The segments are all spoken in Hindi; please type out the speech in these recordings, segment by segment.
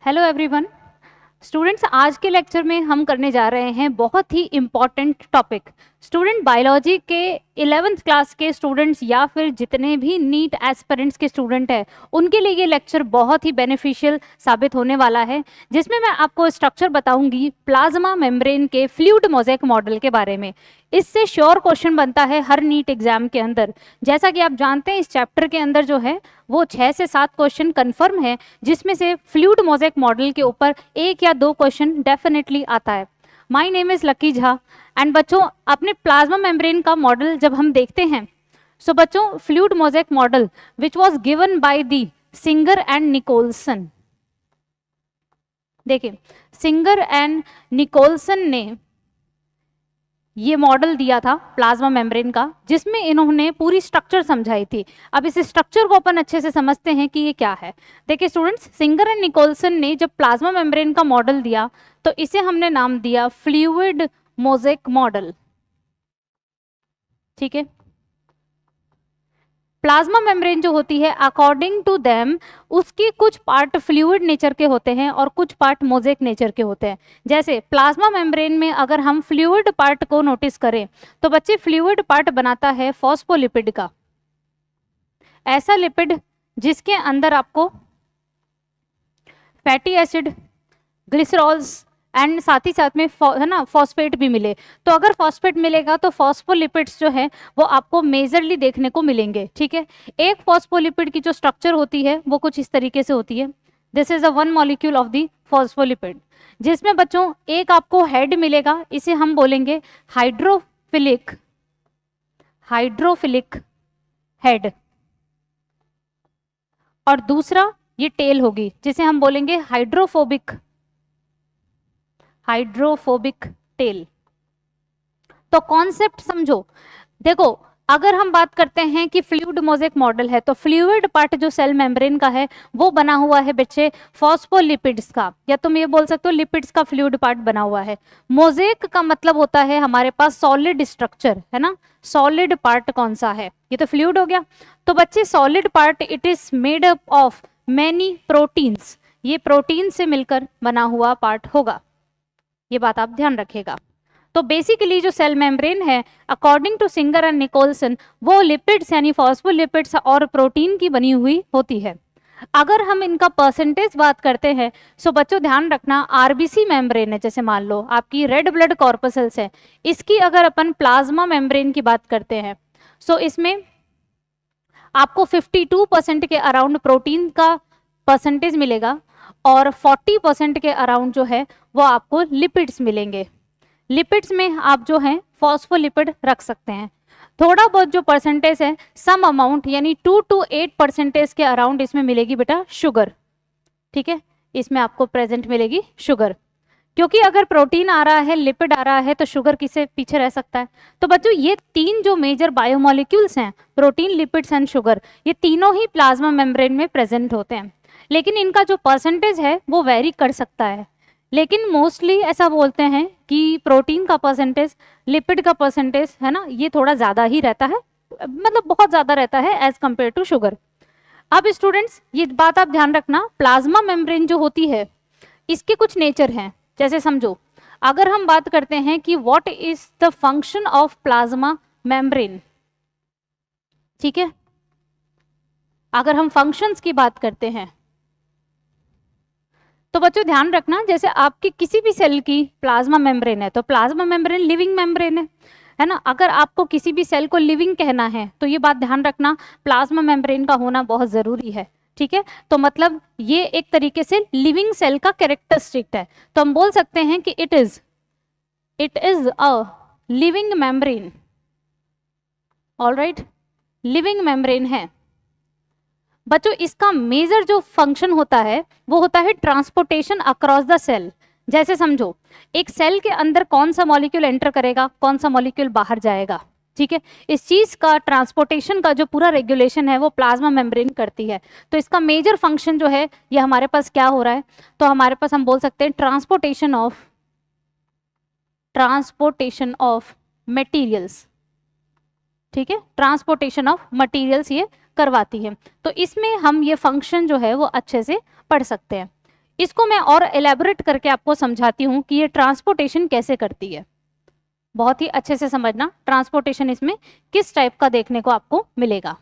हेलो एवरीवन स्टूडेंट्स, आज के लेक्चर में हम करने जा रहे हैं बहुत ही इम्पॉर्टेंट टॉपिक। स्टूडेंट बायोलॉजी के 11th क्लास के स्टूडेंट्स या फिर जितने भी नीट एस्पिरेंट्स के स्टूडेंट हैं उनके लिए ये लेक्चर बहुत ही बेनिफिशियल साबित होने वाला है, जिसमें मैं आपको स्ट्रक्चर बताऊंगी प्लाज्मा मेम्ब्रेन के फ्लूइड मोज़ेक मॉडल के बारे में। इससे श्योर क्वेश्चन बनता है हर नीट एग्जाम के अंदर। जैसा कि आप जानते हैं इस चैप्टर के अंदर जो है वो 6 से 7 क्वेश्चन कंफर्म है, जिसमें से फ्लूइड मोज़ेक मॉडल के ऊपर 1 या 2 क्वेश्चन डेफिनेटली आता है। My name is lucky Jha and बच्चों, अपने प्लाज्मा मेम्ब्रेन का मॉडल जब हम देखते हैं सो बच्चों, fluid mosaic model which was given by the Singer and Nicolson. देखिए, सिंगर एंड निकोलसन ने ये मॉडल दिया था प्लाज्मा मेम्ब्रेन का, जिसमें इन्होंने पूरी स्ट्रक्चर समझाई थी। अब इस स्ट्रक्चर को अपन अच्छे से समझते हैं कि ये क्या है। देखिए स्टूडेंट्स, सिंगर एंड निकोलसन ने जब प्लाज्मा मेम्ब्रेन का मॉडल दिया तो इसे हमने नाम दिया फ्लूइड मोज़ेक मॉडल। ठीक है, प्लाज्मा मेम्ब्रेन जो होती है अकॉर्डिंग टू देम उसके कुछ पार्ट फ्लूइड नेचर के होते हैं और कुछ पार्ट मोज़ेक नेचर के होते हैं। जैसे प्लाज्मा मेम्ब्रेन में अगर हम फ्लूइड पार्ट को नोटिस करें तो बच्चे फ्लूइड पार्ट बनाता है फॉस्फोलिपिड का, ऐसा लिपिड जिसके अंदर आपको फैटी एसिड, ग्लिसरॉल्स एंड साथ ही साथ में है ना फॉस्फेट भी मिले। तो अगर फॉस्फेट मिलेगा तो फॉस्फोलिपिड्स जो है वो आपको मेजरली देखने को मिलेंगे। ठीक है, एक फॉस्फोलिपिड की जो स्ट्रक्चर होती है वो कुछ इस तरीके से होती है। This is a one molecule of the phospholipid, जिसमें बच्चों एक आपको हेड मिलेगा, इसे हम बोलेंगे हाइड्रोफिलिक हेड, और दूसरा ये टेल होगी जिसे हम बोलेंगे हाइड्रोफोबिक टेल। तो कॉन्सेप्ट समझो। देखो, अगर हम बात करते हैं कि फ्लूइड मोज़ेक मॉडल है तो फ्लूइड पार्ट जो सेल मेम्ब्रेन का है वो बना हुआ है बच्चे फॉस्फोलिपिड्स का, या तुम ये बोल सकते हो लिपिड्स का फ्लूइड पार्ट बना हुआ है। मोज़ेक का मतलब होता है हमारे पास सॉलिड स्ट्रक्चर, है ना। सॉलिड पार्ट कौन सा है, ये तो फ्लूइड हो गया। तो बच्चे solid part it is made up of many proteins, ये प्रोटीन से मिलकर बना हुआ पार्ट होगा, ये बात आप ध्यान रखिएगा। तो बेसिकली जो सेल मेम्ब्रेन है according to Singer and Nicolson वो लिपिड्स यानी फॉस्फोलिपिड्स और प्रोटीन की बनी हुई होती है। अगर हम इनका परसेंटेज बात करते हैं सो बच्चों ध्यान रखना, आरबीसी मेम्ब्रेन है, जैसे मान लो आपकी रेड ब्लड कॉर्पसल्स है, इसकी अगर अपन प्लाज्मा मेम्ब्रेन की बात करते हैं सो इसमें आपको 52% के अराउंड प्रोटीन का परसेंटेज मिलेगा और 40% के अराउंड जो है वो आपको लिपिड्स मिलेंगे। लिपिड्स में आप जो है फॉस्फोलिपिड रख सकते हैं। थोड़ा बहुत जो परसेंटेज है सम अमाउंट यानी 2 to 8% के अराउंड इसमें मिलेगी बेटा शुगर। ठीक है, इसमें आपको प्रेजेंट मिलेगी शुगर, क्योंकि अगर प्रोटीन आ रहा है, लिपिड आ रहा है तो शुगर किससे पीछे रह सकता है। तो बच्चों ये 3 जो मेजर बायोमोलिक्यूल्स हैं, प्रोटीन, लिपिड्स एंड शुगर, ये तीनों ही प्लाज्मा मेम्ब्रेन में प्रेजेंट होते हैं। लेकिन इनका जो परसेंटेज है वो वेरी कर सकता है, लेकिन मोस्टली ऐसा बोलते हैं कि प्रोटीन का परसेंटेज, लिपिड का परसेंटेज है ना, ये थोड़ा ज़्यादा ही रहता है, मतलब बहुत ज़्यादा रहता है एज कम्पेयर टू शुगर। अब स्टूडेंट्स ये बात आप ध्यान रखना, प्लाज्मा मेम्ब्रेन जो होती है इसके कुछ नेचर हैं। जैसे समझो, अगर हम बात करते हैं कि what is the function of plasma membrane, ठीक है, अगर हम फंक्शंस की बात करते हैं तो बच्चों ध्यान रखना, जैसे आपकी किसी भी सेल की प्लाज्मा मेम्ब्रेन है तो प्लाज्मा मेम्ब्रेन लिविंग मेम्ब्रेन है ना। अगर आपको किसी भी सेल को लिविंग कहना है तो ये बात ध्यान रखना, प्लाज्मा मेम्ब्रेन का होना बहुत जरूरी है। ठीक है, तो मतलब ये एक तरीके से लिविंग सेल का कैरेक्टरिस्टिक है। तो हम बोल सकते हैं कि it is a living membrane. Alright, living membrane है। बच्चों इसका मेजर जो फंक्शन होता है वो होता है ट्रांसपोर्टेशन अक्रॉस द सेल। जैसे समझो, एक सेल के अंदर कौन सा मॉलिक्यूल एंटर करेगा, कौन सा मॉलिक्यूल बाहर जाएगा। ठीक है, इस चीज का ट्रांसपोर्टेशन का जो पूरा रेगुलेशन है वो प्लाज्मा मेम्ब्रेन करती है। तो इसका मेजर फंक्शन जो है ये हमारे पास क्या हो रहा है, तो हमारे पास हम बोल सकते हैं ट्रांसपोर्टेशन ऑफ मटेरियल्स। ठीक है, ट्रांसपोर्टेशन ऑफ मटेरियल्स ये करवाती है। तो इसमें हम ये फंक्शन जो है वो अच्छे से पढ़ सकते हैं। इसको मैं और एलैबोरेट करके आपको समझाती हूँ कि ये ट्रांसपोर्टेशन कैसे करती है। बहुत ही अच्छे से समझना ट्रांसपोर्टेशन इसमें किस टाइप का देखने को आपको मिलेगा।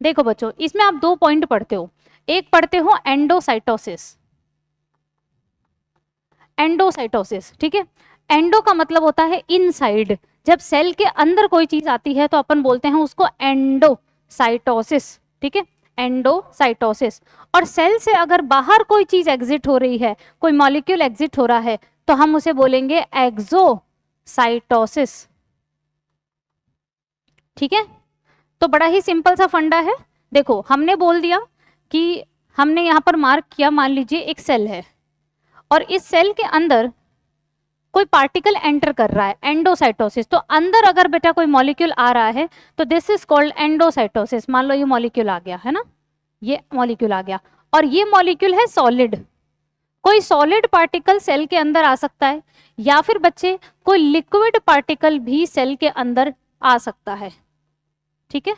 देखो बच्चों, इसमें आप 2 पॉइंट पढ़ते हो। एक पढ़ते हो एंडोसाइटोसिस, एंडोसाइटोसिस, ठीक है। एंडो का मतलब होता है इनसाइड। जब सेल के अंदर कोई चीज आती है तो अपन बोलते हैं उसको एंडोसाइटोसिस, ठीक है, एंडोसाइटोसिस। और सेल से अगर बाहर कोई चीज एग्जिट हो रही है, कोई मॉलिक्यूल एग्जिट हो रहा है, तो हम उसे बोलेंगे एक्सोसाइटोसिस, ठीक है। तो बड़ा ही सिंपल सा फंडा है। देखो हमने बोल दिया कि हमने यहाँ पर मार्क किया, मान लीजिए एक सेल है और इस सेल के अंदर कोई पार्टिकल एंटर कर रहा है, एंडोसाइटोसिस। तो अंदर अगर बेटा कोई मॉलिक्यूल आ रहा है तो दिस इज कॉल्ड एंडोसाइटोसिस। मान लो ये मॉलिक्यूल आ गया है ना, ये मॉलिक्यूल आ गया और ये मॉलिक्यूल है सॉलिड। कोई सॉलिड पार्टिकल सेल के अंदर आ सकता है या फिर बच्चे कोई लिक्विड पार्टिकल भी सेल के अंदर आ सकता है, ठीक है,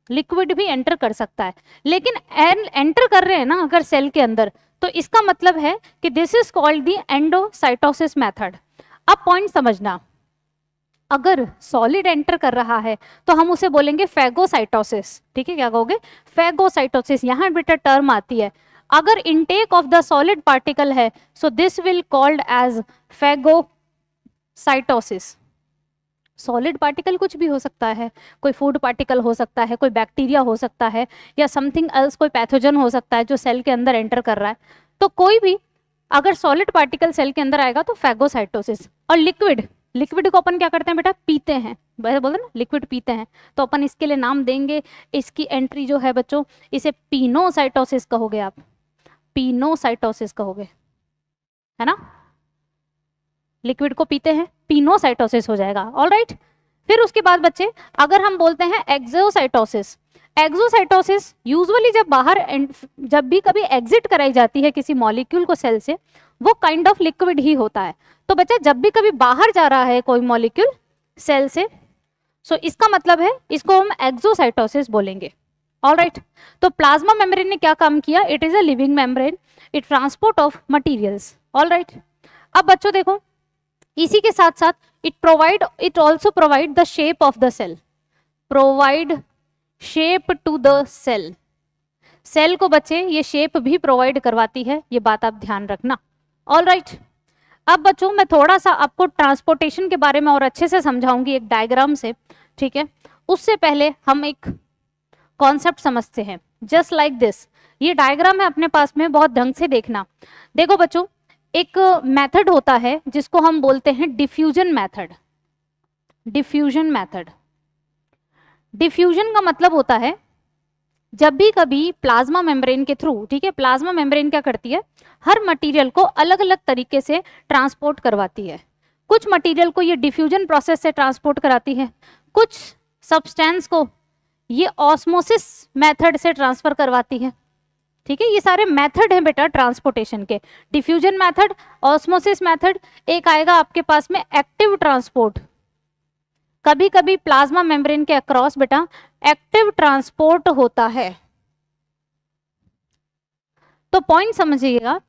लिक्विड भी एंटर कर सकता है। लेकिन एंटर कर रहे हैं ना अगर सेल के अंदर, तो इसका मतलब है कि this is called the endocytosis method. अब पॉइंट समझना, अगर सॉलिड एंटर कर रहा है तो हम उसे बोलेंगे फैगोसाइटोसिस, ठीक है। क्या कहोगे? फैगोसाइटोसिस। यहाँ बेटा टर्म आती है, अगर intake of the solid particle है so this will called as phagocytosis. Solid particle कुछ भी हो सकता है, कोई फूड पार्टिकल हो सकता है, कोई बैक्टीरिया हो सकता है, या समथिंग एल्स, कोई पैथोजन हो सकता है जो सेल के अंदर एंटर कर रहा है। तो कोई भी अगर सॉलिड पार्टिकल सेल के अंदर आएगा तो फैगोसाइटोसिस। और लिक्विड, लिक्विड को अपन क्या करते हैं बेटा? पीते हैं, बोलते हैं ना लिक्विड पीते हैं, तो अपन इसके लिए नाम देंगे, इसकी एंट्री जो है बच्चों, इसे पीनोसाइटोसिस कहोगे आप, पीनोसाइटोसिस कहोगे, है ना। लिक्विड को पीते हैं, पीनोसाइटोसिस हो जाएगा, ऑलराइट। फिर उसके बाद बच्चे अगर हम बोलते हैं एक्सोसाइटोसिस, एक्सोसाइटोसिस यूजुअली जब बाहर जब भी कभी एग्जिट कराई जाती है किसी मॉलिक्यूल को सेल से, वो काइंड ऑफ लिक्विड ही होता है। तो बच्चा जब भी कभी बाहर जा रहा है कोई मॉलिक्यूल सेल से, सो इसका मतलब है इसको हम एक्सोसाइटोसिस बोलेंगे, ऑलराइट। तो प्लाज्मा मेम्ब्रेन ने क्या काम किया? It is a living membrane, it transport of materials, alright. अब बच्चों देखो, इसी के साथ साथ it also provide the shape of the cell, provide shape to the cell. Cell को बच्चे ये शेप भी प्रोवाइड करवाती है, ये बात आप ध्यान रखना, ऑलराइट। अब बच्चों मैं थोड़ा सा आपको ट्रांसपोर्टेशन के बारे में और अच्छे से समझाऊंगी एक डायग्राम से, ठीक है। उससे पहले हम एक कॉन्सेप्ट समझते हैं, जस्ट लाइक दिस। ये डायग्राम है अपने पास में, बहुत ढंग से देखना। देखो बच्चों, एक मेथड होता है जिसको हम बोलते हैं diffusion method, diffusion method. Diffusion का मतलब होता है जब भी कभी प्लाज्मा मेम्ब्रेन के थ्रू, ठीक है, प्लाज्मा मेम्ब्रेन क्या करती है? हर मटेरियल को अलग अलग तरीके से ट्रांसपोर्ट करवाती है। कुछ मटेरियल को ये डिफ्यूजन प्रोसेस से ट्रांसपोर्ट कराती है, कुछ सब्सटेंस को ये ऑस्मोसिस मेथड से ट्रांसफर करवाती है, ठीक है। ये सारे मेथड हैं बेटा ट्रांसपोर्टेशन के, डिफ्यूजन मेथड, ऑस्मोसिस मेथड। एक आएगा आपके पास में एक्टिव ट्रांसपोर्ट, कभी कभी प्लाज्मा मेम्ब्रेन के अक्रॉस बेटा एक्टिव ट्रांसपोर्ट होता है। तो पॉइंट समझिएगा,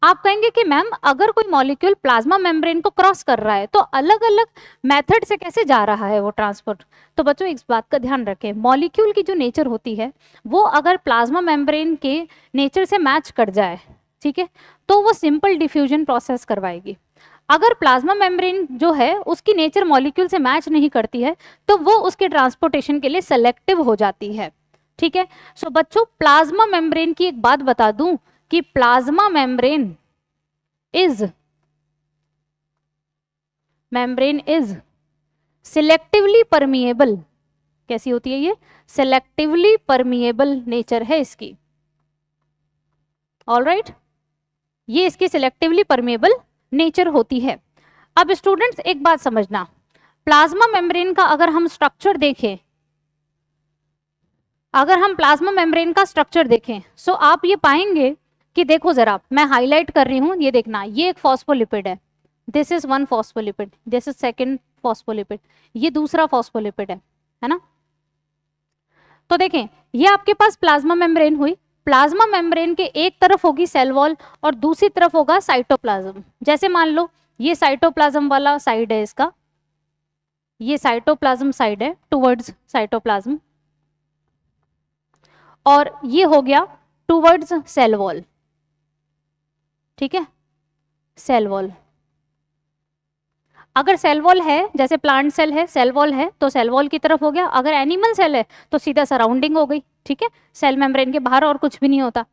आप कहेंगे कि मैम अगर कोई मॉलिक्यूल प्लाज्मा मेम्ब्रेन को क्रॉस कर रहा है तो अलग अलग मेथड से कैसे जा रहा है वो ट्रांसपोर्ट? तो बच्चों इस बात का ध्यान रखें, मॉलिक्यूल की जो नेचर होती है वो अगर प्लाज्मा मेम्ब्रेन के नेचर से मैच कर जाए, ठीक है, तो वो सिंपल डिफ्यूजन प्रोसेस करवाएगी। अगर प्लाज्मा मेम्ब्रेन जो है उसकी नेचर मॉलिक्यूल से मैच नहीं करती है तो वो उसके ट्रांसपोर्टेशन के लिए सेलेक्टिव हो जाती है, ठीक है। सो बच्चों प्लाज्मा मेम्ब्रेन की एक बात बता दूं कि plasma membrane is selectively permeable. कैसी होती है ये? सिलेक्टिवली परमिएबल नेचर है इसकी, ऑलराइट। ये इसकी सिलेक्टिवली परमिएबल नेचर होती है। अब स्टूडेंट्स एक बात समझना, प्लाज्मा मेम्ब्रेन का अगर हम स्ट्रक्चर देखें, अगर हम प्लाज्मा मेम्ब्रेन का स्ट्रक्चर देखें सो आप ये पाएंगे कि देखो जरा, मैं हाईलाइट कर रही हूं, ये देखना, ये एक फॉस्फोलिपिड है, this is one phospholipid, this is second phospholipid, ये दूसरा फॉस्फोलिपिड है ना। तो देखें, ये आपके पास प्लाज्मा मेम्ब्रेन हुई, प्लाज्मा मेम्ब्रेन के एक तरफ होगी सेल वॉल और दूसरी तरफ होगा साइटोप्लाज्म। जैसे मान लो ये साइटोप्लाज्म वाला साइड है इसका, ये साइटोप्लाज्म साइड है टुवर्ड्स साइटोप्लाज्म, और ये हो गया टुवर्ड्स सेल वॉल, ठीक है, सेल वॉल। अगर सेल वॉल है, जैसे प्लांट सेल है, सेल वॉल है तो सेल वॉल की तरफ हो गया, अगर एनिमल सेल है तो सीधा सराउंडिंग हो गई, ठीक है, सेल मेम्ब्रेन के बाहर और कुछ भी नहीं होता।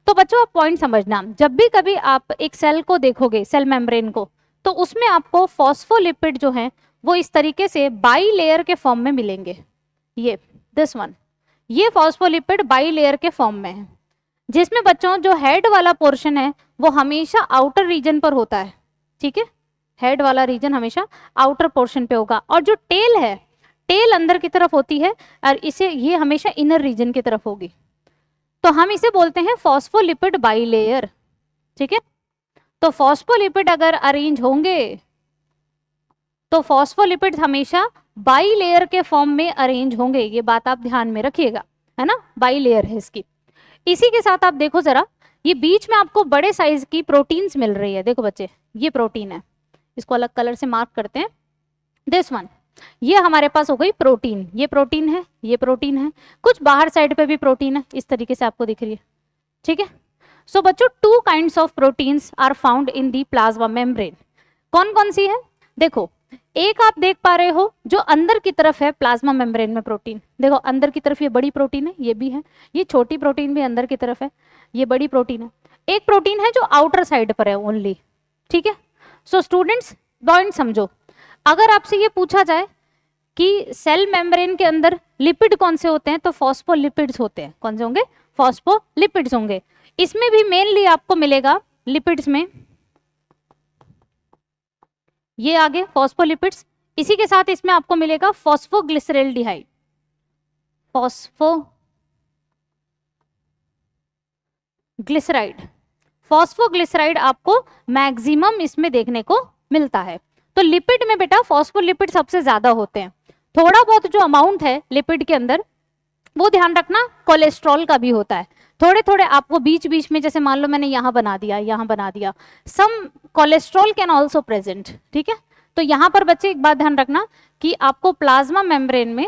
तो बच्चों आप पॉइंट समझना, जब भी कभी आप एक सेल को देखोगे, सेल मेम्ब्रेन को, तो उसमें आपको फॉस्फोलिपिड जो है वो इस तरीके से बाई लेयर के फॉर्म में मिलेंगे। ये दिस वन, ये फॉस्फोलिपिड बाई लेयर के फॉर्म में है, जिसमें बच्चों जो हेड वाला पोर्शन है वो हमेशा आउटर रीजन पर होता है, ठीक है, हेड वाला रीजन हमेशा आउटर पोर्शन पे होगा, और जो टेल है, टेल अंदर की तरफ होती है और इसे ये हमेशा इनर रीजन की तरफ होगी, तो हम इसे बोलते हैं फॉस्फोलिपिड बाईलेयर, ठीक है। तो फॉस्फोलिपिड अगर अरेंज होंगे तो फॉस्फोलिपिड हमेशा बाईलेयर के फॉर्म में अरेंज होंगे, ये बात आप ध्यान में रखिएगा, है ना, बाईलेयर है इसकी। इसी के साथ आप देखो जरा, ये बीच में आपको बड़े साइज की प्रोटीन्स मिल रही है, देखो बच्चे ये प्रोटीन है, इसको अलग कलर से मार्क करते हैं, दिस वन, ये हमारे पास हो गई प्रोटीन, ये प्रोटीन है, ये प्रोटीन है, कुछ बाहर साइड पे भी प्रोटीन है, इस तरीके से आपको दिख रही है, ठीक है। सो बच्चों 2 kinds of proteins are found in the plasma membrane. कौन कौन सी है, देखो एक आप देख पा रहे हो जो अंदर की तरफ है प्लाज्मा मेम्ब्रेन में प्रोटीन, देखो अंदर की तरफ ये बड़ी प्रोटीन है, ये भी है, ये छोटी प्रोटीन भी अंदर की तरफ है, ये बड़ी प्रोटीन है। एक प्रोटीन है जो आउटर साइड पर है ओनली, ठीक है। सो स्टूडेंट्स पॉइंट समझो, अगर आपसे ये पूछा जाए कि सेल मेम्ब्रेन के अंदर लिपिड कौन से होते हैं, तो फॉस्फोलिपिड्स होते हैं, कौन से होंगे, फॉस्फोलिपिड्स होंगे। इसमें भी मेनली आपको मिलेगा लिपिड्स में ये आगे फॉस्फोलिपिड्स, इसी के साथ इसमें आपको मिलेगा फॉस्फोग्लिसरेल्डिहाइड, फॉस्फोग्लिसराइड, फॉस्फोग्लिसराइड आपको मैक्सिमम इसमें देखने को मिलता है। तो लिपिड में बेटा फॉस्फोलिपिड सबसे ज्यादा होते हैं, थोड़ा बहुत जो अमाउंट है लिपिड के अंदर वो ध्यान रखना कोलेस्ट्रॉल का भी होता है, थोड़े थोड़े आपको बीच बीच में, जैसे मान लो मैंने यहाँ बना दिया, यहाँ बना दिया, सम कोलेस्ट्रॉल कैन ऑल्सो प्रेजेंट, ठीक है। तो यहाँ पर बच्चे एक बात ध्यान रखना कि आपको प्लाज्मा मेम्ब्रेन में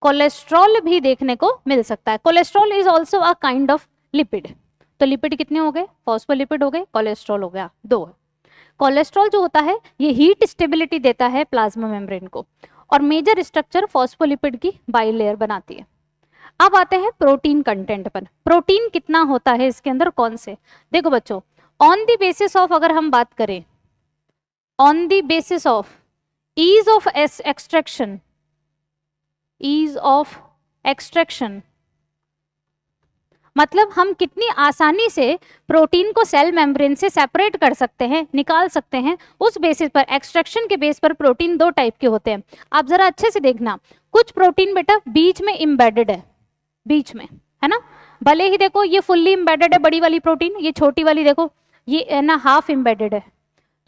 कोलेस्ट्रॉल भी देखने को मिल सकता है। Cholesterol is also a kind of lipid. तो लिपिड कितने हो गए, फॉस्फोलिपिड हो गए, कोलेस्ट्रॉल हो गया 2। कोलेस्ट्रॉल जो होता है ये हीट स्टेबिलिटी देता है प्लाज्मा मेम्ब्रेन को, और मेजर स्ट्रक्चर फॉस्फोलिपिड की बाईलेयर बनाती है। अब आते हैं प्रोटीन कंटेंट पर, प्रोटीन कितना होता है इसके अंदर, कौन से, देखो बच्चों ऑन द बेसिस ऑफ, अगर हम बात करें on the basis of ease of extraction, ease of extraction मतलब हम कितनी आसानी से प्रोटीन को सेल मेम्ब्रेन से सेपरेट कर सकते हैं, निकाल सकते हैं, उस बेसिस पर, एक्सट्रैक्शन के बेस पर प्रोटीन 2 टाइप के होते हैं। आप जरा अच्छे से देखना, कुछ प्रोटीन बेटा बीच में इम्बेडेड है, बीच में, है ना, भले ही देखो ये फुल्ली इम्बेडेड है बड़ी वाली प्रोटीन, ये छोटी वाली देखो ये है ना हाफ इम्बेडेड है,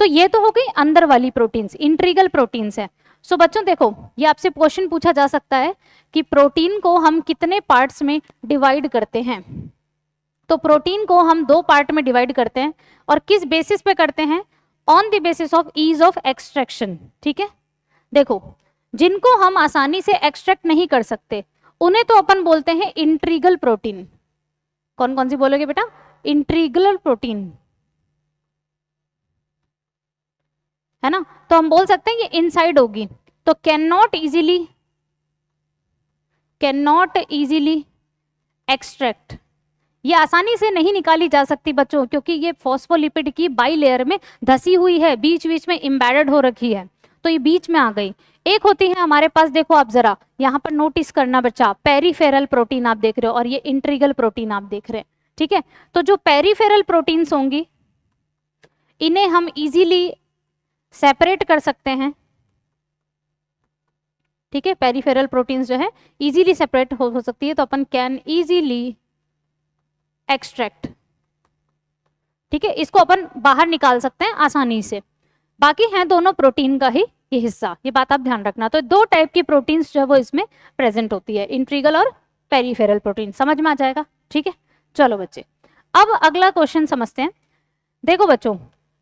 तो ये तो हो गई अंदर वाली प्रोटीन्स, इंट्रीगल प्रोटीन्स है। सो बच्चों देखो ये आपसे क्वेश्चन पूछा जा सकता है कि प्रोटीन को हम कितने पार्ट्स में डिवाइड करते हैं, तो प्रोटीन को हम 2 पार्ट में डिवाइड करते हैं, और किस बेसिस पे करते हैं, on the basis of ease of extraction, ठीक है। देखो जिनको हम आसानी से एक्सट्रैक्ट नहीं कर सकते उन्हें तो अपन बोलते हैं इंट्रीगल प्रोटीन। कौन कौन सी बोलोगे बेटा, इंट्रीगल प्रोटीन, है ना, तो हम बोल सकते हैं ये इनसाइड होगी, तो कैन नॉट इजीली एक्सट्रैक्ट, ये आसानी से नहीं निकाली जा सकती बच्चों, क्योंकि ये फॉस्फोलिपिड की बाई लेयर में धसी हुई है, बीच बीच में इम्बेडेड हो रखी है, तो ये बीच में आ गई। एक होती है हमारे पास, देखो आप जरा यहाँ पर नोटिस करना बच्चा, पेरीफेरल प्रोटीन आप देख रहे हो और ये इंट्रीगल प्रोटीन आप देख रहे हैं, ठीक है। तो जो पेरीफेरल प्रोटीन्स होंगी इन्हें हम इजीली सेपरेट कर सकते हैं, ठीक है, पेरीफेरल प्रोटीन्स जो है इजीली सेपरेट हो सकती है, तो अपन कैन इजीली एक्सट्रैक्ट, ठीक है, इसको अपन बाहर निकाल सकते हैं आसानी से। बाकी हैं दोनों प्रोटीन का ही ये हिस्सा, ये बात आप ध्यान रखना। तो 2 टाइप की प्रोटीन्स जो है वो इसमें प्रेजेंट होती है, इंट्रीगल और पेरीफेरल प्रोटीन। समझ में आ जाएगा, ठीक है। चलो बच्चे, अब अगला क्वेश्चन समझते हैं। देखो बच्चों,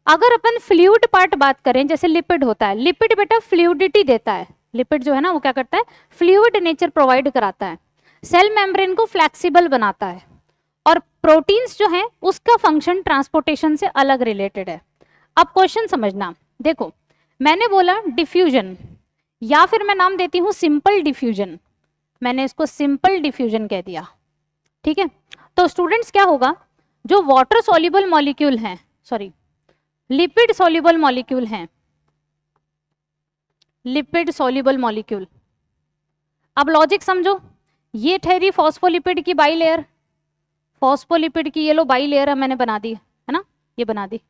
अगर अपन फ्लूइड पार्ट बात करें, जैसे लिपिड होता है, लिपिड बेटा फ्लूइडिटी देता है। लिपिड जो है ना वो क्या करता है, फ्लूइड नेचर प्रोवाइड कराता है, सेल मेम्ब्रेन को फ्लेक्सिबल बनाता है, और प्रोटीन्स जो है उसका फंक्शन ट्रांसपोर्टेशन से अलग रिलेटेड है। अब क्वेश्चन समझना, देखो मैंने बोला डिफ्यूजन, या फिर मैं नाम देती हूं सिंपल डिफ्यूजन, मैंने इसको सिंपल डिफ्यूजन कह दिया, ठीक है। तो स्टूडेंट्स क्या होगा, जो वाटर सॉल्युबल मॉलिक्यूल हैं, सॉरी लिपिड सॉल्युबल मॉलिक्यूल हैं, लिपिड सॉल्युबल मॉलिक्यूल, अब लॉजिक समझो, ये ठहरी फॉस्फोलिपिड की बाई लेयर, फॉस्फोलिपिड की ये लो बाई लेयर मैंने बना दी है ना, ये बना दी।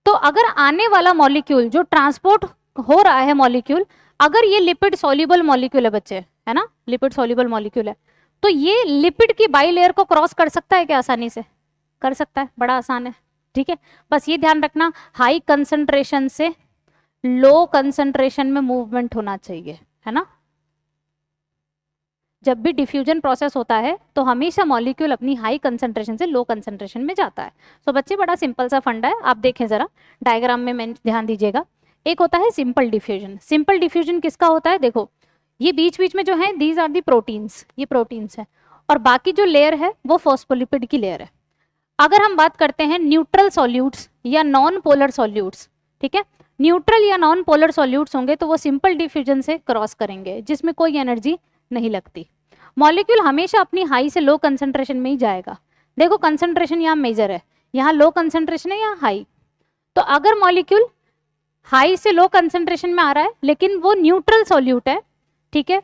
तो अगर आने वाला मॉलिक्यूल जो ट्रांसपोर्ट हो रहा है मॉलिक्यूल, अगर ये लिपिड सॉल्युबल मॉलिक्यूल है बच्चे, है ना, लिपिड सॉल्युबल मॉलिक्यूल है, तो ये लिपिड की बाई लेयर को क्रॉस कर सकता है क्या? आसानी से कर सकता है, बड़ा आसान है, ठीक है। बस ये ध्यान रखना, हाई कंसंट्रेशन से लो कंसंट्रेशन में मूवमेंट होना चाहिए, है ना। जब भी डिफ्यूजन प्रोसेस होता है तो हमेशा मॉलिक्यूल अपनी हाई कंसंट्रेशन से लो कंसंट्रेशन में जाता है। सो बच्चे बड़ा सिंपल सा फंडा है, आप देखें जरा डायग्राम में ध्यान दीजिएगा। एक होता है सिंपल डिफ्यूजन, सिंपल डिफ्यूजन किसका होता है, देखो ये बीच बीच में जो है दीज आर दी प्रोटीन्स, ये प्रोटीन्स है, और बाकी जो लेयर है वो फॉस्फोलिपिड की लेयर है। अगर हम बात करते हैं न्यूट्रल सॉल्यूट्स या नॉन पोलर सॉल्यूट्स, ठीक है, न्यूट्रल या नॉन पोलर सॉल्यूट्स होंगे तो वो सिंपल डिफ्यूजन से क्रॉस करेंगे, जिसमें कोई एनर्जी नहीं लगती। मॉलिक्यूल हमेशा अपनी हाई से लो कंसंट्रेशन में ही जाएगा। देखो कंसंट्रेशन यहाँ मेजर है, यहाँ लो कंसंट्रेशन है, यहाँ हाई। तो अगर मॉलिक्यूल हाई से लो कंसंट्रेशन में आ रहा है लेकिन वो न्यूट्रल सॉल्यूट है, ठीक है,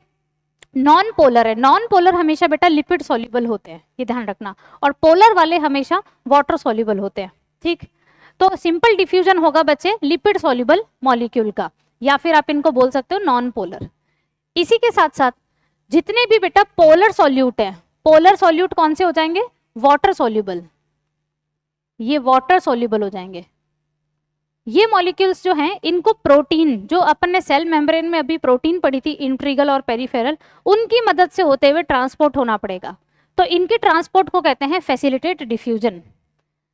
नॉन पोलर है, नॉन पोलर हमेशा बेटा लिपिड सॉल्युबल होते हैं, ये ध्यान रखना, और पोलर वाले हमेशा वाटर सॉल्युबल होते हैं, ठीक। तो सिंपल डिफ्यूजन होगा बच्चे लिपिड सॉल्युबल मॉलिक्यूल का, या फिर आप इनको बोल सकते हो नॉन पोलर। इसी के साथ साथ जितने भी बेटा पोलर सॉल्यूट है, पोलर सॉल्यूट कौन से हो जाएंगे, वाटर सॉल्युबल, ये वाटर सॉल्युबल हो जाएंगे। ये मॉलिक्यूल्स जो हैं इनको प्रोटीन, जो अपन ने सेल मेम्ब्रेन में अभी प्रोटीन पढ़ी थी इंट्रीगल और पेरीफेरल, उनकी मदद से होते हुए ट्रांसपोर्ट होना पड़ेगा। तो इनके ट्रांसपोर्ट को कहते हैं फैसिलिटेट डिफ्यूजन।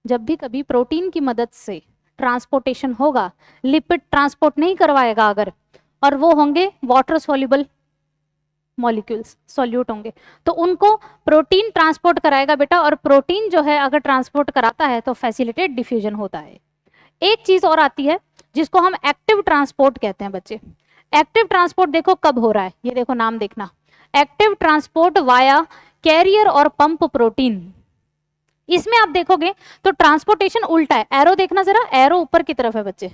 जब भी कभी प्रोटीन की मदद से ट्रांसपोर्टेशन होगा, लिपिड ट्रांसपोर्ट नहीं करवाएगा अगर, और वो होंगे वाटर सॉल्युबल मॉलिक्यूल्स, सॉल्यूट होंगे, तो उनको प्रोटीन ट्रांसपोर्ट कराएगा बेटा, और प्रोटीन जो है अगर ट्रांसपोर्ट कराता है तो फैसिलिटेट डिफ्यूजन होता है। एक चीज और आती है जिसको हम एक्टिव ट्रांसपोर्ट कहते हैं बच्चे। एक्टिव ट्रांसपोर्ट देखो कब हो रहा है, ये देखो नाम देखना, एक्टिव ट्रांसपोर्ट वाया कैरियर और पंप प्रोटीन। इसमें आप देखोगे तो ट्रांसपोर्टेशन उल्टा है, एरो देखना जरा, एरो ऊपर की तरफ है बच्चे,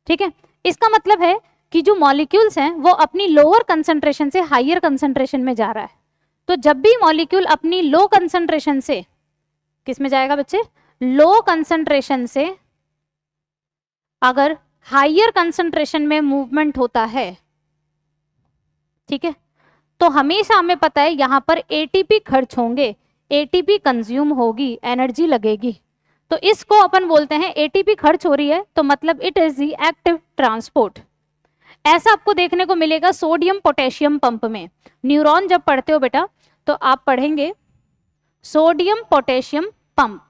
ठीक है। इसका मतलब है कि जो मॉलिक्यूल्स हैं वो अपनी लोअर कंसंट्रेशन से हायर कंसंट्रेशन में जा रहा है। तो जब भी मॉलिक्यूल अपनी लो कंसंट्रेशन से किस में जाएगा बच्चे, लो कंसंट्रेशन से अगर हायर कंसंट्रेशन में मूवमेंट होता है, ठीक है, तो हमेशा हमें पता है यहां पर एटीपी खर्च होंगे, एटीपी कंज्यूम होगी, एनर्जी लगेगी। तो इसको अपन बोलते हैं एटीपी खर्च हो रही है तो मतलब it is the active transport. ऐसा आपको देखने को मिलेगा सोडियम पोटेशियम पंप में। न्यूरॉन जब पढ़ते हो बेटा तो आप पढ़ेंगे सोडियम पोटेशियम पंप,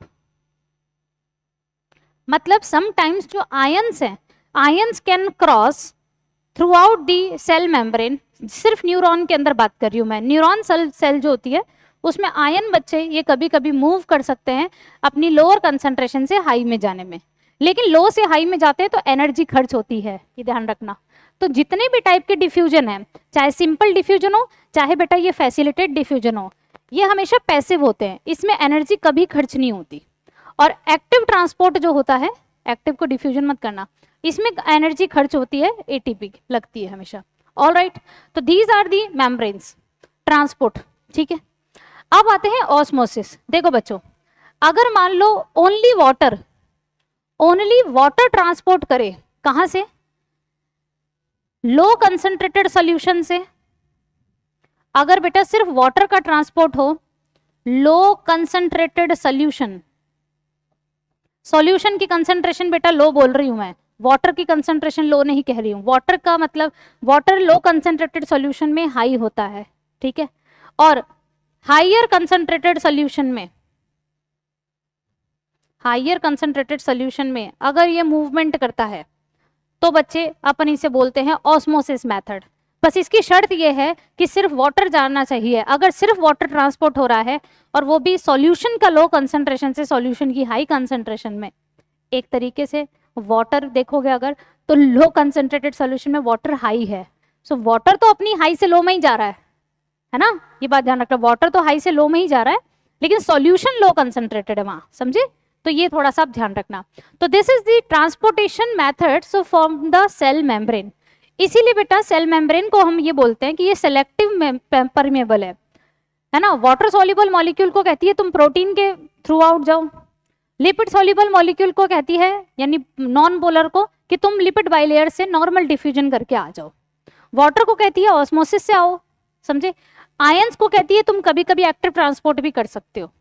मतलब समटाइम्स जो आयंस हैं, ions can cross throughout the cell membrane. सिर्फ न्यूरॉन के अंदर बात कर रही हूं मैं, न्यूरॉन सेल जो होती है उसमें आयन बच्चे ये कभी कभी मूव कर सकते हैं अपनी लोअर कंसंट्रेशन से हाई में जाने में, लेकिन लो से हाई में जाते हैं तो एनर्जी खर्च होती है, ये ध्यान रखना। तो जितने भी टाइप के डिफ्यूजन है, चाहे सिंपल डिफ्यूजन हो चाहे बेटा ये फैसिलिटेट डिफ्यूजन हो, ये हमेशा पैसिव होते हैं, इसमें एनर्जी कभी खर्च नहीं होती। और एक्टिव ट्रांसपोर्ट जो होता है, एक्टिव को डिफ्यूजन मत करना, इसमें एनर्जी खर्च होती है, एटीपी लगती है हमेशा। ऑल राइट, तो these are the membranes transport, ठीक है। अब आते हैं ऑस्मोसिस। देखो बच्चों, अगर मान लो ओनली वाटर ट्रांसपोर्ट करे, कहां से, लो कंसंट्रेटेड सॉल्यूशन से। अगर बेटा सिर्फ वाटर का ट्रांसपोर्ट हो, लो कंसंट्रेटेड सॉल्यूशन, सॉल्यूशन की कंसंट्रेशन बेटा लो बोल रही हूं मैं, वाटर की कंसंट्रेशन लो नहीं कह रही हूं। वाटर का मतलब वाटर लो कंसंट्रेटेड सॉल्यूशन में हाई होता है, ठीक है। और हायर कंसंट्रेटेड सोल्यूशन में, हायर कंसंट्रेटेड सोल्यूशन में अगर ये मूवमेंट करता है तो बच्चे अपन इसे बोलते हैं ऑस्मोसिस मेथड। बस इसकी शर्त ये है कि सिर्फ वाटर जाना चाहिए। अगर सिर्फ वाटर ट्रांसपोर्ट हो रहा है और वो भी सॉल्यूशन का लो कंसंट्रेशन से सॉल्यूशन की हाई कंसंट्रेशन में, एक तरीके से वाटर देखोगे अगर तो लो कंसंट्रेटेड सॉल्यूशन में वाटर हाई है, सो वाटर तो अपनी हाई से लो में ही जा रहा है ना, ये बात ध्यान रखना, वाटर तो हाई से लो में ही जा रहा है लेकिन सॉल्यूशन लो कंसंट्रेटेड है वहां, समझे? तो ये थोड़ा सा आप ध्यान रखना। तो this is the transportation method so from the cell membrane. इसीलिए बेटा सेल मेम्ब्रेन को हम ये बोलते हैं कि ये सेलेक्टिव परमेबल है ना। वाटर सॉल्युबल मॉलिक्यूल को कहती है तुम प्रोटीन के थ्रू आउट जाओ, लिपिड सॉल्युबल मॉलिक्यूल को कहती है यानी नॉन पोलर को कि तुम लिपिड बाइलेयर से नॉर्मल डिफ्यूजन करके आ जाओ। वाटर को कहती है ऑस्मोसिस से आओ, समझे? आयंस को कहती है तुम कभी कभी एक्टिव ट्रांसपोर्ट भी कर सकते हो।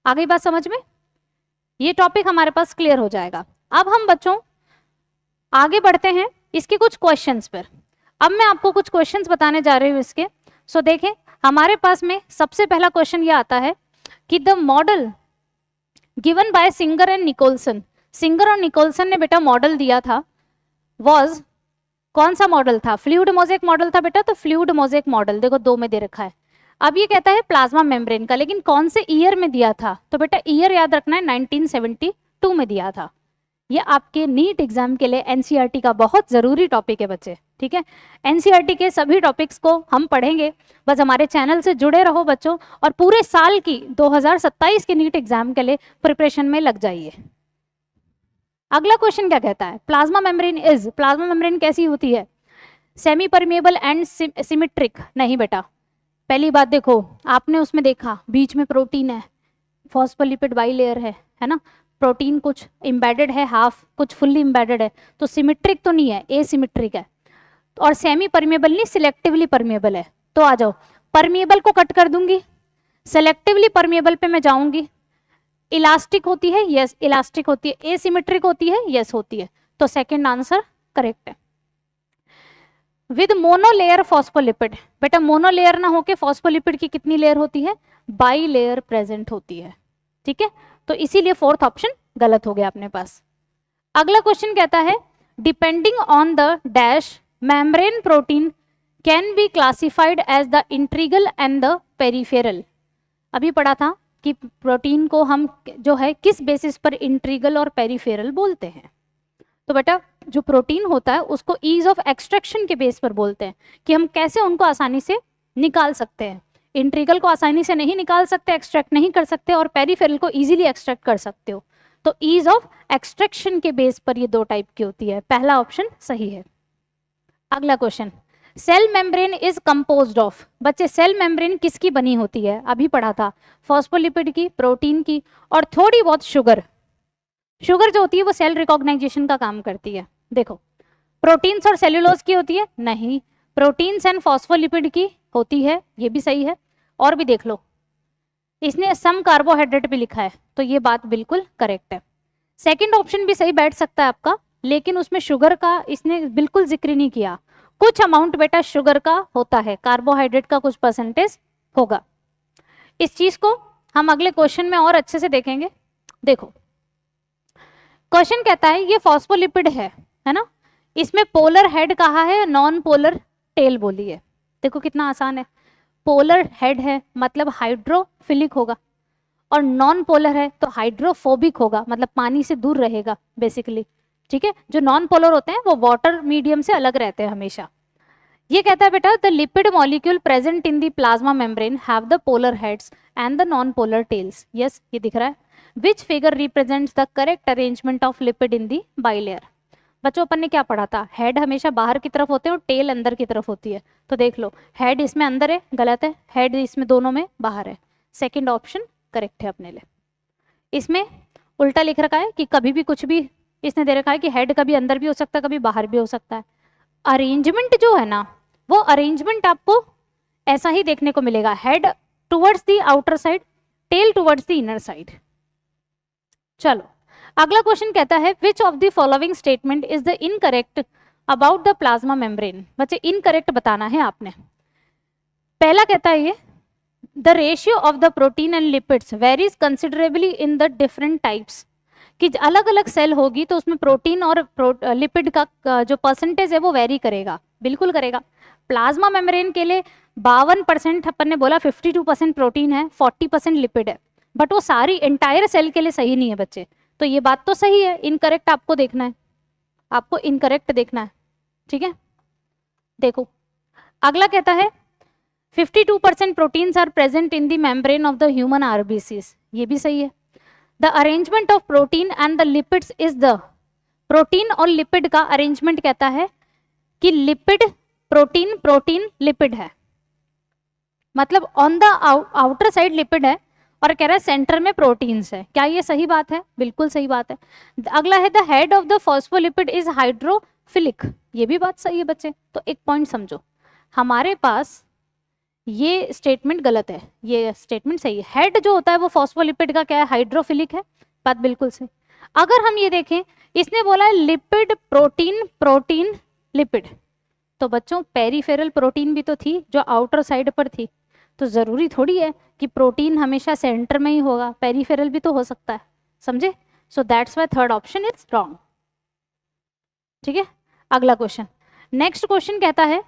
आ गई बात समझ में? ये टॉपिक हमारे पास क्लियर हो जाएगा। अब हम बच्चों आगे बढ़ते हैं इसके कुछ क्वेश्चंस पर। अब मैं आपको कुछ क्वेश्चंस बताने जा रही हूँ इसके। सो देखें हमारे पास में सबसे पहला क्वेश्चन ये आता है कि the model given by Singer and Nicolson, Singer और निकोलसन ने बेटा मॉडल दिया था, वाज कौन सा मॉडल था? फ्लूइड मोज़ेक मॉडल था बेटा। तो फ्लूइड मोज़ेक मॉडल देखो 2 में दे रखा है। अब ये कहता है प्लाज्मा मेम्ब्रेन का, लेकिन कौन से ईयर में दिया था? तो बेटा ईयर याद रखना है 1972 में दिया था। ये आपके नीट एग्जाम के लिए एनसीईआरटी का बहुत जरूरी टॉपिक है बच्चे, ठीक है। एनसीईआरटी के सभी टॉपिक्स को हम पढ़ेंगे, बस हमारे चैनल से जुड़े रहो बच्चों और पूरे साल की 2027 के नीट एग्जाम के लिए प्रिपरेशन में लग जाइए। अगला क्वेश्चन क्या कहता है? Plasma membrane is, plasma membrane कैसी होती है? Semi permeable and symmetric. नहीं बेटा, पहली बात देखो आपने उसमें देखा बीच में प्रोटीन है, फॉस्फोलिपिड बाइलेयर है ना, प्रोटीन कुछ एम्बेडेड है हाफ, कुछ फुल्ली एम्बेडेड है, तो सिमेट्रिक तो नहीं है, एसिमेट्रिक है। और सेमी परमेबल नहीं, सिलेक्टिवली परमेबल है। तो आ जाओ, परमेबल को कट कर दूंगी, सेलेक्टिवली परमेबल पे मैं जाऊंगी। इलास्टिक होती है, यस इलास्टिक होती है। एसिमेट्रिक होती है, यस होती है। तो सेकंड आंसर करेक्ट है। विद मोनोलेयर फॉस्फोलिपिड, बेटा मोनोलेयर ना होके फॉस्फोलिपिड की कितनी लेयर होती है? बाई लेयर प्रेजेंट होती है, ठीक है। तो इसीलिए फोर्थ ऑप्शन गलत हो गया अपने पास। अगला क्वेश्चन कहता है depending on the dash membrane protein can be classified as the integral and the peripheral. अभी पढ़ा था कि प्रोटीन को हम जो है किस बेसिस पर इंट्रीगल और पेरिफेरल बोलते हैं। तो बेटा जो प्रोटीन होता है उसको ईज ऑफ एक्सट्रैक्शन के बेस पर बोलते हैं कि हम कैसे उनको आसानी से निकाल सकते हैं। इंट्रीगल को आसानी से नहीं निकाल सकते, एक्सट्रैक्ट नहीं कर सकते, और पेरिफेरल को इजीली एक्सट्रैक्ट कर सकते हो। तो ईज ऑफ एक्सट्रैक्शन के बेस पर ये 2 टाइप की होती है। पहला ऑप्शन सही है। अगला question, cell membrane is composed of. बच्चे सेल मेम्ब्रेन किसकी बनी होती है? अभी पढ़ा था, फॉस्फोलिपिड की, प्रोटीन की और थोड़ी बहुत शुगर। शुगर जो होती है वो सेल रिकॉग्नाइजेशन का काम करती है। देखो प्रोटीन्स और सेल्यूलोज की होती है? नहीं, प्रोटीन्स एंड फॉस्फोलिपिड की होती है, ये भी सही है। और भी देख लो, इसने सम कार्बोहाइड्रेट भी लिखा है, तो ये बात बिल्कुल करेक्ट है। सेकंड ऑप्शन भी सही बैठ सकता है आपका, लेकिन उसमें शुगर का इसने बिल्कुल जिक्र नहीं किया। कुछ अमाउंट बेटा शुगर का होता है, कार्बोहाइड्रेट का कुछ परसेंटेज होगा। इस चीज को हम अगले क्वेश्चन में और अच्छे से देखेंगे। देखो क्वेश्चन कहता है ये फॉस्फोलिपिड है ना, इसमें पोलर हेड कहा है, नॉन पोलर टेल बोली है। देखो कितना आसान है, पोलर हेड है मतलब हाइड्रोफिलिक होगा, और नॉन पोलर है तो हाइड्रोफोबिक होगा, मतलब पानी से दूर रहेगा बेसिकली, ठीक है। जो नॉन पोलर होते हैं वो वाटर मीडियम से अलग रहते हैं हमेशा। ये कहता है बेटा the lipid molecule present in the plasma membrane have the polar heads and the non polar tails. Yes ये दिख रहा है। Which figure represents the correct arrangement of lipid in the bilayer. बच्चों अपन ने क्या पढ़ा था, हेड हमेशा बाहर की तरफ होते हैं और टेल अंदर की तरफ होती है। तो देख लो हेड इसमें अंदर है, गलत है, हेड इसमें दोनों में बाहर है। सेकंड ऑप्शन करेक्ट है अपने लिए। इसमें उल्टा लिख रखा है कि कभी भी कुछ भी इसने दे रखा है कि हेड कभी अंदर भी हो सकता है, कभी बाहर भी हो सकता है। अरेंजमेंट जो है ना, वो अरेंजमेंट आपको ऐसा ही देखने को मिलेगा, head towards the outer side, tail towards the inner side. चलो अगला क्वेश्चन कहता है which of the following statement is the incorrect about the plasma membrane. बच्चे इनकरेक्ट बताना है आपने। पहला कहता है ये the ratio of the protein and lipids varies considerably in the different types, कि अलग अलग सेल होगी तो उसमें प्रोटीन और लिपिड का जो परसेंटेज है वो वेरी करेगा, बिल्कुल करेगा। प्लाज्मा मेम्ब्रेन के लिए 52% अपन ने बोला, 52% प्रोटीन है, 40% लिपिड है, बट वो सारी एंटायर सेल के लिए सही नहीं है बच्चे। तो ये बात तो सही है, इनकरेक्ट आपको देखना है, आपको इनकरेक्ट देखना है, ठीक है। देखो अगला कहता है 52% proteins are present in the membrane of the human RBCs, ये भी सही है। The arrangement of protein and the lipids is the, protein और लिपिड का अरेंजमेंट कहता है कि लिपिड प्रोटीन, प्रोटीन लिपिड है, मतलब on the outer side lipid है और कह रहा है सेंटर में प्रोटीन्स है। क्या ये सही बात है? बिल्कुल सही बात है। अगला है the head of the phospholipid is hydrophilic, ये भी बात सही है बच्चे। तो एक पॉइंट समझो, हमारे पास ये स्टेटमेंट गलत है, ये स्टेटमेंट सही है। हेड जो होता है वो फॉस्फोलिपिड का क्या है? हाइड्रोफिलिक है, बात बिल्कुल सही। अगर हम ये देखें, इसने बोला है लिपिड प्रोटीन, प्रोटीन लिपिड, तो बच्चों पेरिफेरल प्रोटीन भी तो थी जो आउटर साइड पर थी, तो जरूरी थोड़ी है कि प्रोटीन हमेशा सेंटर में ही होगा, पेरिफेरल भी तो हो सकता है, समझे? So that's why third option is wrong, ठीक है। अगला क्वेश्चन, नेक्स्ट क्वेश्चन कहता है,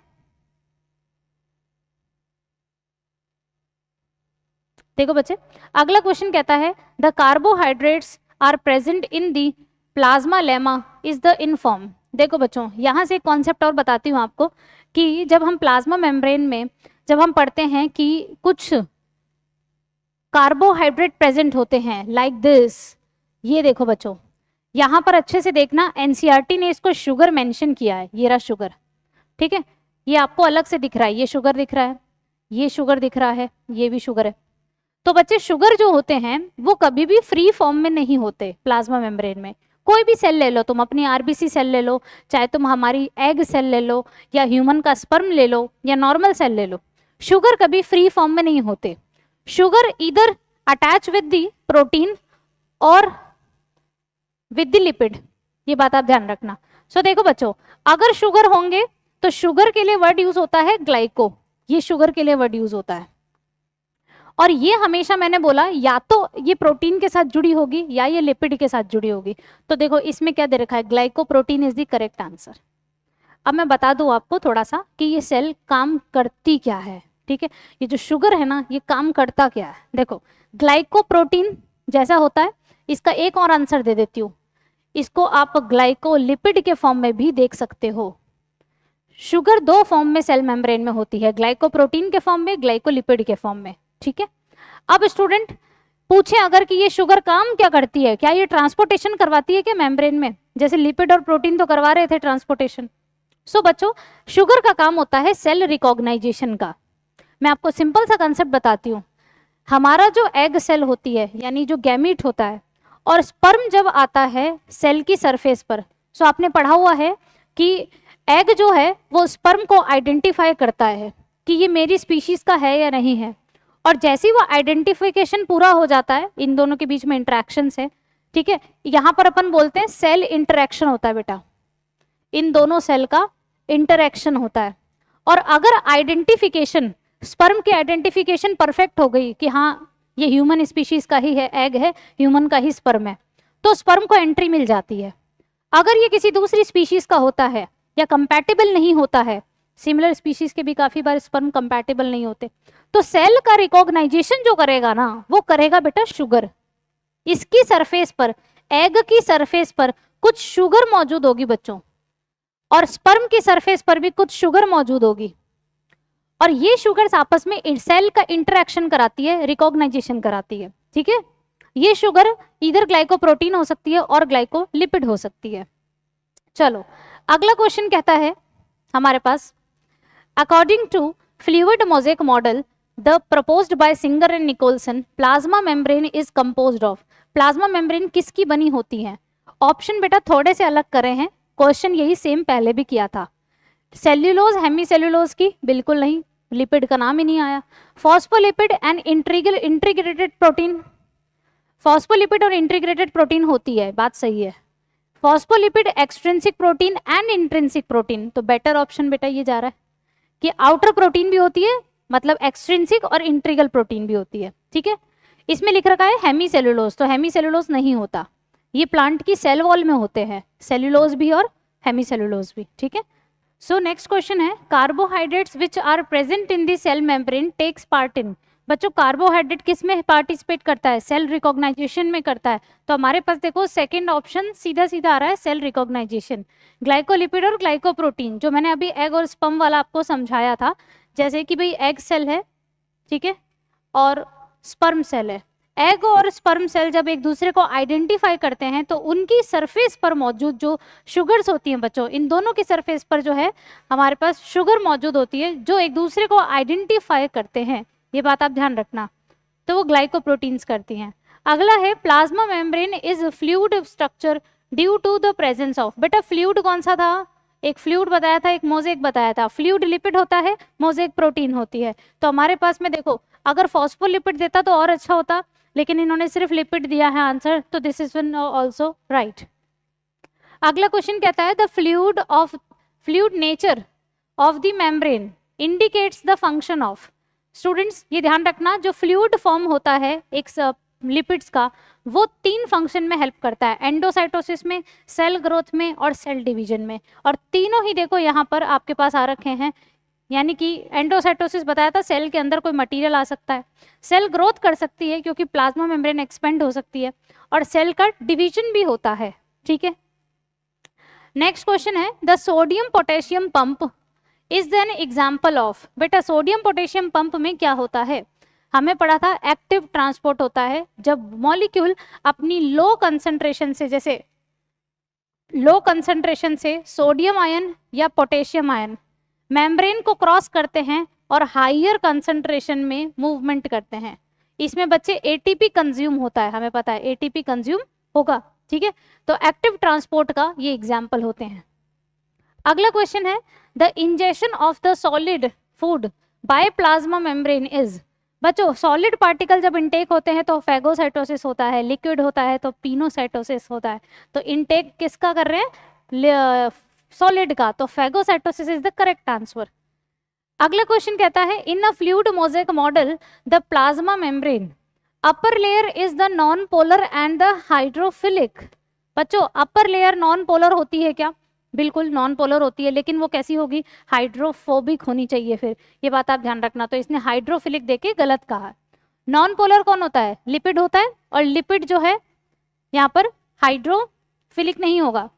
देखो बच्चे अगला क्वेश्चन कहता है the carbohydrates are present in the plasma lemma is the inform. देखो बच्चों यहां से एक कॉन्सेप्ट और बताती हूँ आपको कि जब हम प्लाज्मा मेम्ब्रेन में जब हम पढ़ते हैं कि कुछ कार्बोहाइड्रेट प्रेजेंट होते हैं लाइक दिस, ये देखो बच्चों यहां पर अच्छे से देखना, एनसीईआरटी ने इसको शुगर मेंशन किया है, ये रहा शुगर, ठीक है। ये आपको अलग से दिख रहा है, ये शुगर दिख रहा है, ये शुगर दिख रहा है, ये भी शुगर है। तो बच्चे शुगर जो होते हैं वो कभी भी फ्री फॉर्म में नहीं होते प्लाज्मा मेम्ब्रेन में। कोई भी सेल ले लो तुम, अपनी आरबीसी सेल ले लो, चाहे तुम हमारी एग सेल ले लो, या ह्यूमन का स्पर्म ले लो, या नॉर्मल सेल ले लो, शुगर कभी फ्री फॉर्म में नहीं होते। शुगर इधर अटैच विद दी प्रोटीन और विद द लिपिड, ये बात आप ध्यान रखना। सो देखो बच्चों अगर शुगर होंगे तो शुगर के लिए वर्ड यूज होता है ग्लाइको, ये शुगर के लिए वर्ड यूज होता है। और ये हमेशा मैंने बोला या तो ये प्रोटीन के साथ जुड़ी होगी या ये लिपिड के साथ जुड़ी होगी। तो देखो इसमें क्या दे रखा है, glycoprotein is the correct answer. अब मैं बता दूं आपको थोड़ा सा कि ये सेल काम करती क्या है, ठीक है। ये जो शुगर है ना ये काम करता क्या है, देखो ग्लाइकोप्रोटीन जैसा होता है, इसका एक और आंसर दे देती हूँ, इसको आप ग्लाइकोलिपिड के फॉर्म में भी देख सकते हो। शुगर दो फॉर्म में सेल मेम्ब्रेन में होती है, ग्लाइकोप्रोटीन के फॉर्म में, ग्लाइकोलिपिड के फॉर्म में, ठीक है। अब स्टूडेंट पूछे अगर कि ये शुगर काम क्या करती है, क्या ये ट्रांसपोर्टेशन करवाती है क्या मेम्ब्रेन में, जैसे लिपिड और प्रोटीन तो करवा रहे थे ट्रांसपोर्टेशन। सो बच्चों शुगर का काम होता है सेल रिकॉग्नाइजेशन का। मैं आपको सिंपल सा कंसेप्ट बताती हूँ, हमारा जो एग सेल होती है यानी जो गैमीट होता है, और स्पर्म जब आता है सेल की सरफेस पर, सो आपने पढ़ा हुआ है कि एग जो है वो स्पर्म को आइडेंटिफाई करता है कि ये मेरी स्पीशीज का है या नहीं है। और जैसे ही वो आइडेंटिफिकेशन पूरा हो जाता है, इन दोनों के बीच में इंटरेक्शन है, ठीक है, यहाँ पर अपन बोलते हैं सेल इंटरेक्शन होता है बेटा, इन दोनों सेल का इंटरेक्शन होता है। और अगर आइडेंटिफिकेशन, स्पर्म की आइडेंटिफिकेशन परफेक्ट हो गई कि हाँ ये ह्यूमन स्पीशीज का ही है, एग है, ह्यूमन का ही स्पर्म है, तो स्पर्म को एंट्री मिल जाती है। अगर ये किसी दूसरी स्पीशीज का होता है या कंपैटिबल नहीं होता है, सिमिलर स्पीशीज के भी काफी बार स्पर्म कंपैटिबल नहीं होते, तो सेल का रिकॉग्नाइजेशन जो करेगा ना वो करेगा बेटा शुगर। इसकी सरफेस पर, एग की सरफेस पर कुछ शुगर मौजूद होगी बच्चों, और स्पर्म की सरफेस पर भी कुछ शुगर मौजूद होगी, और ये शुगर्स आपस में सेल का इंटरेक्शन कराती है, रिकॉग्नाइजेशन कराती है, ठीक है। ये शुगर इधर ग्लाइकोप्रोटीन हो सकती है और ग्लाइकोलिपिड हो सकती है। चलो अगला क्वेश्चन कहता है हमारे पास, according to fluid mosaic model the proposed by Singer and Nicolson, plasma membrane is composed of. Plasma membrane किसकी बनी होती है? ऑप्शन बेटा थोड़े से अलग करे हैं, क्वेश्चन यही सेम पहले भी किया था। सेल्यूलोज, हेमीसेल्यूलोज की? बिल्कुल नहीं, लिपिड का नाम ही नहीं आया। Phospholipid and integrated protein, phospholipid और इंटीग्रेटेड प्रोटीन होती है, बात सही है। Phospholipid extrinsic protein and intrinsic protein, तो बेटर ऑप्शन बेटा ये जा रहा है कि आउटर प्रोटीन भी होती है मतलब एक्सट्रिंसिक और इंट्रीगल प्रोटीन भी होती है, ठीक है। इसमें लिख रखा है हेमी सेलुलोज, तो हेमी सेलुलोज नहीं होता, ये प्लांट की सेल वॉल में होते हैं, सेलुलोज भी और हेमी सेलुलोज भी, ठीक है। So next question is carbohydrates which are present in the cell membrane takes part in. बच्चों कार्बोहाइड्रेट किस में पार्टिसिपेट करता है, सेल रिकॉग्नाइजेशन में करता है। तो हमारे पास देखो सेकंड ऑप्शन सीधा सीधा आ रहा है, सेल रिकॉग्नाइजेशन। ग्लाइकोलिपिड और ग्लाइकोप्रोटीन, जो मैंने अभी एग और स्पर्म वाला आपको समझाया था, जैसे कि भाई एग सेल है, ठीक है, और स्पर्म सेल है। एग और स्पर्म सेल जब एक दूसरे को आइडेंटिफाई करते हैं तो उनकी सरफेस पर मौजूद जो शुगर्स होती हैं बच्चों, इन दोनों की सरफेस पर जो है हमारे पास शुगर मौजूद होती है जो एक दूसरे को आइडेंटिफाई करते हैं, ये बात आप ध्यान रखना, तो वो ग्लाइकोप्रोटीन्स करती हैं। अगला है plasma membrane is fluid structure due to the presence of. बेटा फ्लूइड कौन सा था, एक फ्लूइड बताया था, एक मोजेक बताया था। फ्लूइड लिपिड होता है, मोजेक प्रोटीन होती है। तो हमारे पास में देखो अगर फॉस्फोलिपिड देता तो और अच्छा होता, लेकिन इन्होंने सिर्फ लिपिड दिया है आंसर, तो दिस इज ऑल्सो राइट। अगला क्वेश्चन कहता है the fluid nature of the membrane indicates the function of. Students ये ध्यान रखना, जो फ्लूइड फॉर्म होता है एक लिपिड्स का, वो 3 फंक्शन में हेल्प करता है, एंडोसाइटोसिस में, सेल ग्रोथ में और सेल डिवीजन में। और तीनों ही देखो यहाँ पर आपके पास आ रखे हैं, यानी कि एंडोसाइटोसिस बताया था, सेल के अंदर कोई मटेरियल आ सकता है, सेल ग्रोथ कर सकती है क्योंकि प्लाज्मा मेम्ब्रेन एक्सपेंड हो सकती है, और सेल का डिवीजन भी होता है, ठीक है। नेक्स्ट क्वेश्चन है the sodium potassium pump is an example of. बेटा सोडियम पोटेशियम पंप में क्या होता है, हमें पढ़ा था एक्टिव ट्रांसपोर्ट होता है, जब मॉलिक्यूल अपनी लो कंसंट्रेशन से, जैसे लो कंसंट्रेशन से सोडियम आयन या पोटेशियम आयन मेम्ब्रेन को क्रॉस करते हैं और हाइयर कंसंट्रेशन में मूवमेंट करते हैं, इसमें बच्चे एटीपी कंज्यूम होता है, हमें पता है एटीपी कंज्यूम होगा, ठीक है। तो एक्टिव ट्रांसपोर्ट का ये एग्जाम्पल होते हैं। अगला क्वेश्चन है the injection of the solid food by plasma membrane is. बच्चों सॉलिड पार्टिकल जब इनटेक होते हैं तो फैगोसाइटोसिस होता है, लिक्विड होता है तो पिनोसाइटोसिस होता है। तो इनटेक किसका कर रहे हैं, सॉलिड का, तो phagocytosis is the correct answer. अगला क्वेश्चन कहता है in a fluid mosaic model the plasma membrane upper layer is the non polar and the hydrophilic. बच्चों अपर लेयर नॉन पोलर होती है क्या, बिल्कुल नॉन पोलर होती है, लेकिन वो कैसी होगी, हाइड्रोफोबिक होनी चाहिए, फिर ये बात आप ध्यान रखना। तो इसने हाइड्रोफिलिक देके गलत कहा। नॉन पोलर कौन होता है, लिपिड होता है, और लिपिड जो है यहाँ पर हाइड्रोफिलिक नहीं होगा।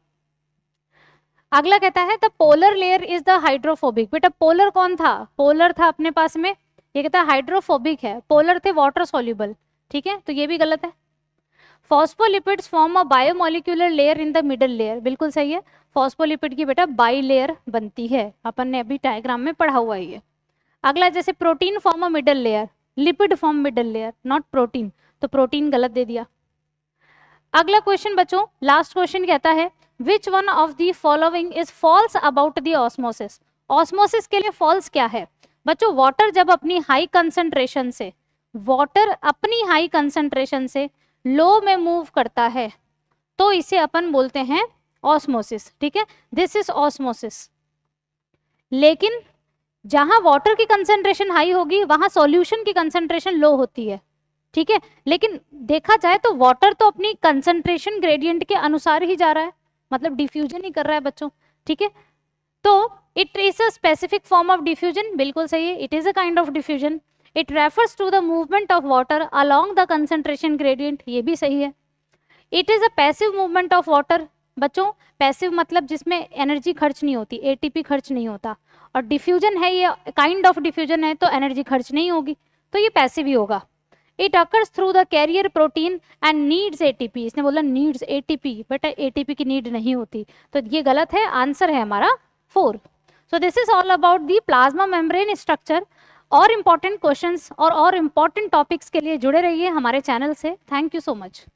अगला कहता है the polar layer is the hydrophobic. बेटा पोलर कौन था, पोलर था अपने पास में, ये कहता है हाइड्रोफोबिक है, पोलर थे वाटर सॉल्युबल, ठीक है, तो ये भी गलत है। Phospholipids form a biomolecular layer in the middle layer, बिल्कुल सही है, फॉस्फोलिपिड की बेटा बाई लेयर बनती है, अपन ने अभी डायग्राम में पढ़ा हुआ है ये। अगला जैसे protein form a middle layer, lipid form middle layer, not protein, तो प्रोटीन गलत दे दिया। अगला क्वेश्चन बच्चों लास्ट क्वेश्चन कहता है which one of the following is false about the osmosis. Osmosis के लिए फॉल्स क्या है बच्चों, वाटर जब अपनी हाई कंसंट्रेशन से, वाटर अपनी हाई कंसंट्रेशन से लो में मूव करता है तो इसे अपन बोलते हैं ऑस्मोसिस, ठीक है, दिस इज ऑस्मोसिस। लेकिन जहां वाटर की कंसंट्रेशन हाई होगी वहां सॉल्यूशन की कंसंट्रेशन लो होती है, ठीक है, लेकिन देखा जाए तो वाटर तो अपनी कंसंट्रेशन ग्रेडियंट के अनुसार ही जा रहा है, मतलब डिफ्यूजन ही कर रहा है बच्चों, ठीक है। तो it is a specific form of diffusion, बिल्कुल सही है, it is a kind of diffusion. It refers to the movement of water along the concentration gradient, ये भी सही है। It is a passive movement of water, बच्चों पैसिव मतलब जिसमें एनर्जी खर्च नहीं होती, एटीपी खर्च नहीं होता, और डिफ्यूजन है ये काइंड ऑफ डिफ्यूजन है तो एनर्जी खर्च नहीं होगी, तो ये पैसिव ही होगा। It occurs through the carrier protein and needs ATP, इसने बोला नीड्स एटीपी, बट एटीपी की नीड नहीं होती, तो ये गलत है, आंसर है हमारा 4। So this is all about the plasma membrane structure. और इम्पॉर्टेंट क्वेश्चंस और इम्पॉर्टेंट टॉपिक्स के लिए जुड़े रहिए हमारे चैनल से। Thank you so much.